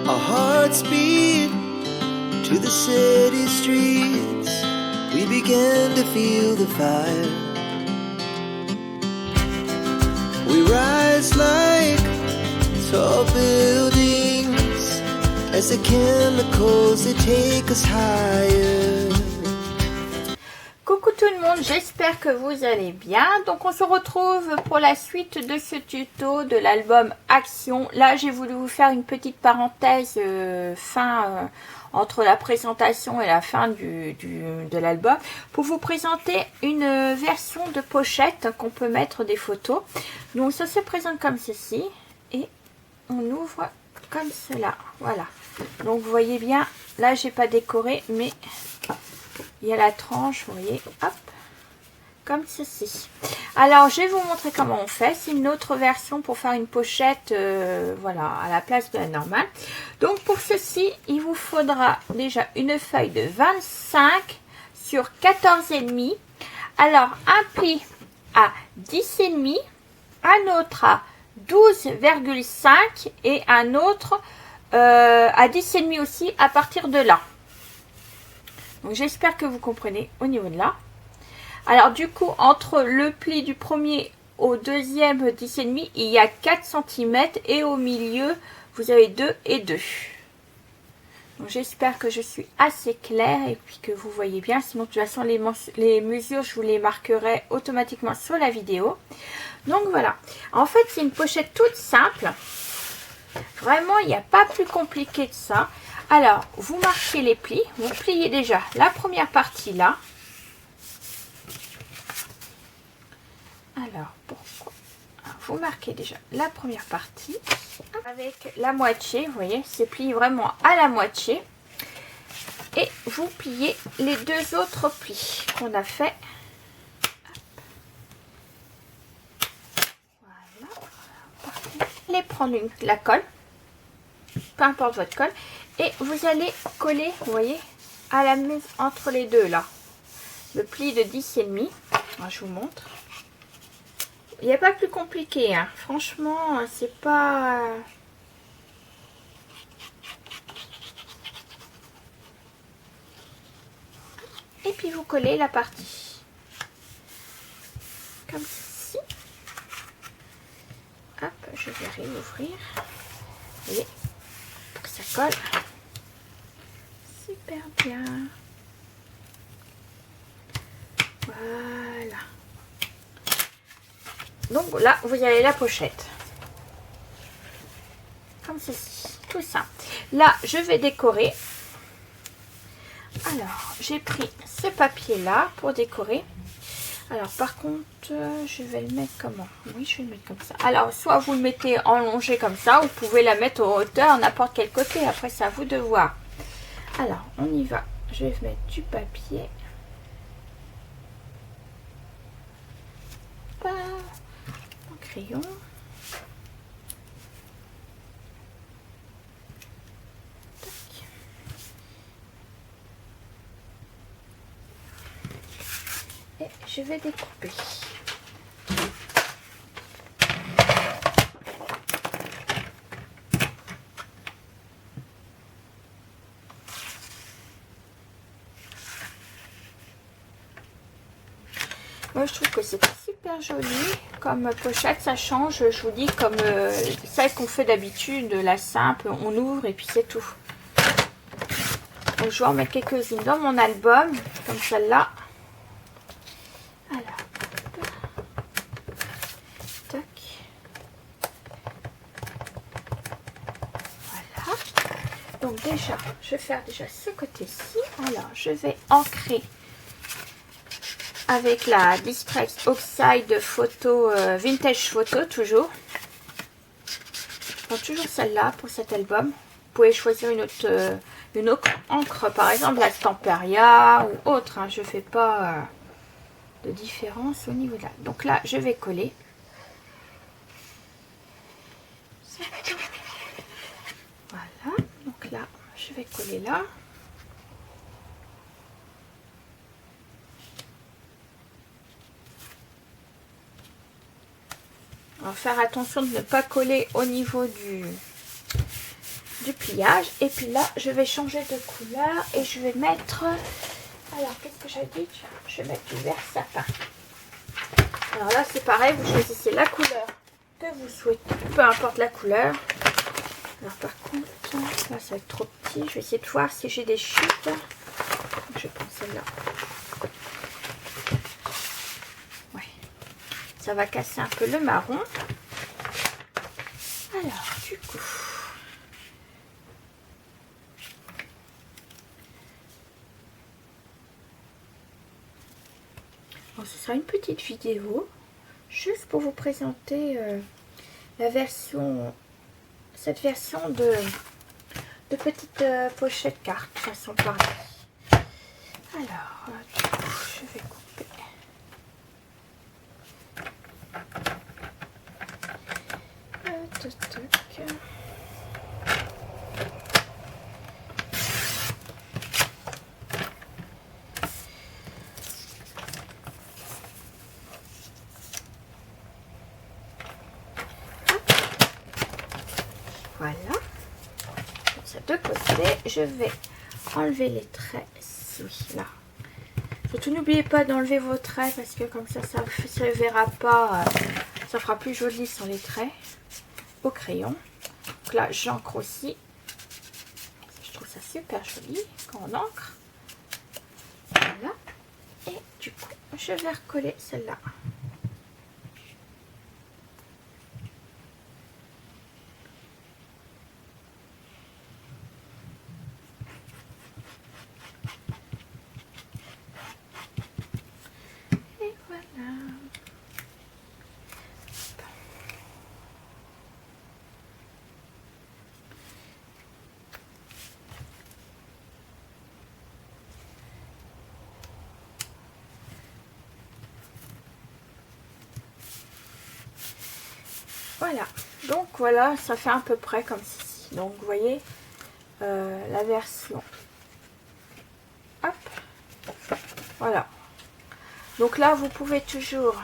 Our hearts beat to the city streets. We began to feel the fire. We rise like tall buildings as the chemicals they take us higher. Coucou tout le monde, j'espère que vous allez bien. Donc on se retrouve pour la suite de ce tuto de l'album Action. Là j'ai voulu vous faire une petite parenthèse entre la présentation et la fin de l'album pour vous présenter une version de pochette qu'on peut mettre des photos. Donc ça se présente comme ceci et on ouvre comme cela. Voilà. Donc vous voyez bien, là j'ai pas décoré mais il y a la tranche, vous voyez, hop, comme ceci. Alors, je vais vous montrer comment on fait. C'est une autre version pour faire une pochette, voilà, à la place de la normale. Donc, pour ceci, il vous faudra déjà une feuille de 25 sur 14,5. Alors, un pli à 10,5, un autre à 12,5 et un autre à 10,5 aussi à partir de là. Donc j'espère que vous comprenez au niveau de là. Alors du coup, entre le pli du premier au deuxième 10,5, il y a 4 cm et au milieu, vous avez 2 et 2. Donc j'espère que je suis assez claire et puis que vous voyez bien. Sinon de toute façon, les mesures, je vous les marquerai automatiquement sur la vidéo. Donc voilà. En fait, c'est une pochette toute simple. Vraiment, il n'y a pas plus compliqué que ça. Alors, vous marquez les plis. Vous pliez déjà la première partie là. Alors, pourquoi? Alors, vous marquez déjà la première partie. Avec la moitié, vous voyez, c'est plié vraiment à la moitié. Et vous pliez les deux autres plis qu'on a fait. Voilà. Vous allez prendre la colle. Peu importe votre colle. Et vous allez coller, vous voyez, à la maison entre les deux là. Le pli de 10,5. Je vous montre. Il n'y a pas plus compliqué, hein. Franchement, c'est pas... Et puis vous collez la partie. Comme ceci. Hop, je vais réouvrir. Vous voyez, pour que ça colle. Super bien. Voilà. Donc là, vous avez la pochette. Comme ceci. Tout ça. Là, je vais décorer. Alors, j'ai pris ce papier-là pour décorer. Alors, par contre, je vais le mettre comment? Oui, je vais le mettre comme ça. Alors, soit vous le mettez enlongé comme ça, ou vous pouvez la mettre en hauteur, n'importe quel côté. Après, c'est à vous de voir. Alors, on y va. Je vais mettre du papier. Mon crayon. Tac. Et je vais découper. Moi, je trouve que c'est super joli comme pochette. Ça change, je vous dis, comme celle qu'on fait d'habitude, la simple. On ouvre et puis c'est tout. Donc, je vais en mettre quelques-unes dans mon album, comme celle-là. Alors, tac. Voilà. Donc déjà, je vais faire déjà ce côté-ci. Alors, je vais ancrer avec la Distress Oxide photo vintage photo toujours. Je prends toujours celle-là pour cet album. Vous pouvez choisir une autre encre, par exemple la Stamperia ou autre. Hein. Je ne fais pas de différence au niveau de là. Donc là, je vais coller. Voilà. Donc là, je vais coller là. Alors faire attention de ne pas coller au niveau du pliage. Et puis là, je vais changer de couleur et je vais mettre... Alors, qu'est-ce que j'ai dit? Je vais mettre du vert sapin. Alors là, c'est pareil, vous choisissez la couleur que vous souhaitez, peu importe la couleur. Alors par contre, là, ça va être trop petit. Je vais essayer de voir si j'ai des chutes. Je prends celle-là. Ouais. Ça va casser un peu le marron. Alors, du coup... Bon, ce sera une petite vidéo, juste pour vous présenter la version, cette version de petite pochette carte façon parler. Alors, du coup, je vais couper. Voilà. Ça de côté, je vais enlever les traits ici, là. Surtout n'oubliez pas d'enlever vos traits parce que comme ça ne se verra pas, ça fera plus joli sans les traits au crayon. Donc là, j'encre aussi. Je trouve ça super joli quand on encre. Voilà. Et du coup, je vais recoller celle-là. Et voilà. Voilà, donc voilà, ça fait à peu près comme ceci. Donc vous voyez la version. Hop, voilà. Donc là, vous pouvez toujours...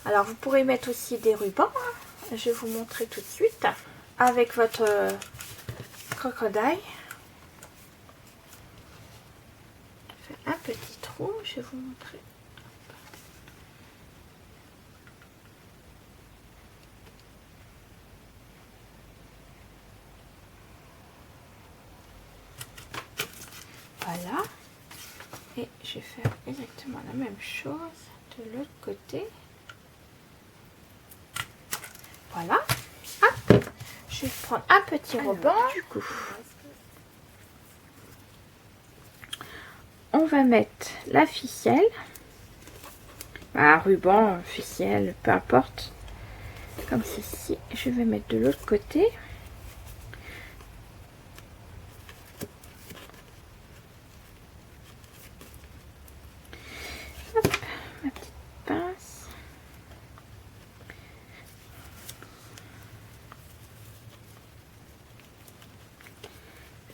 Alors, vous pourrez mettre aussi des rubans. Hein. Je vais vous montrer tout de suite. Avec votre crocodile. Un petit trou, je vais vous montrer. Voilà. Et je vais faire exactement la même chose de l'autre côté. Voilà. Hop. Je vais prendre un petit ruban. Du coup, on va mettre la ficelle. Un ruban, ficelle, peu importe. Comme ceci. Je vais mettre de l'autre côté.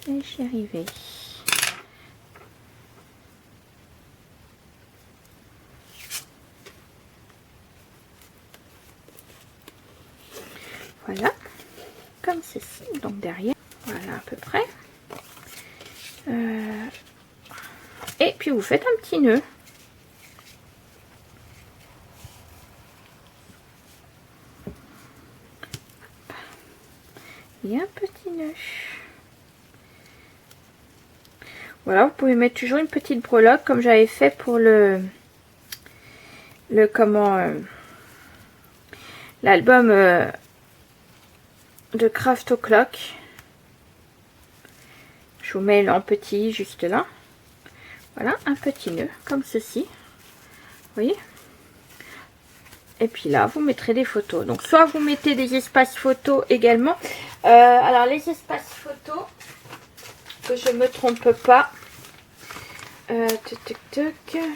Et j'y arrivais. Voilà, comme ceci. Donc derrière, voilà à peu près. Et puis vous faites un petit nœud. Et un petit nœud. Voilà, vous pouvez mettre toujours une petite breloque comme j'avais fait pour l'album de Craft O'Clock. Je vous mets en petit juste là. Voilà, un petit nœud comme ceci. Vous voyez? Et puis là, vous mettrez des photos. Donc, soit vous mettez des espaces photos également. Alors, les espaces photos, que je me trompe pas. Je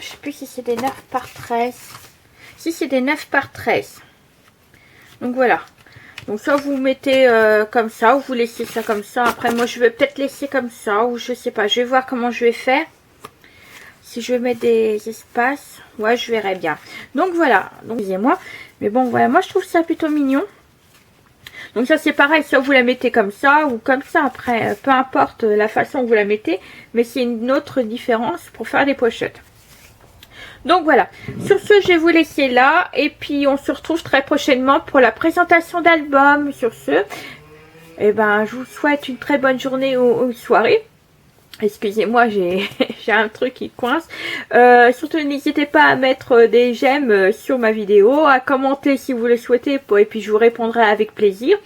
sais plus si c'est des 9 par 13. Si, c'est des 9 par 13. Donc, voilà. Donc, soit vous mettez comme ça, ou vous laissez ça comme ça. Après, moi, je vais peut-être laisser comme ça, ou je sais pas. Je vais voir comment je vais faire. Si je vais mettre des espaces, ouais, je verrai bien. Donc voilà, donc excusez-moi, mais bon voilà, moi je trouve ça plutôt mignon. Donc ça c'est pareil, soit vous la mettez comme ça ou comme ça, après peu importe la façon que vous la mettez, mais c'est une autre différence pour faire des pochettes. Donc voilà, sur ce je vais vous laisser là et puis on se retrouve très prochainement pour la présentation d'album. Sur ce, eh ben, je vous souhaite une très bonne journée ou soirée. Excusez-moi, j'ai un truc qui coince. Surtout, n'hésitez pas à mettre des j'aime sur ma vidéo, à commenter si vous le souhaitez, et puis je vous répondrai avec plaisir.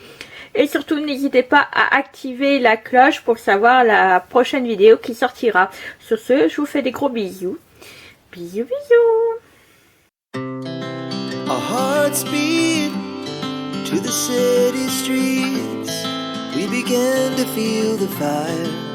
Et surtout, n'hésitez pas à activer la cloche pour savoir la prochaine vidéo qui sortira. Sur ce, je vous fais des gros bisous. Bisous, bisous. Our hearts beat to the city streets. We began to feel the fire.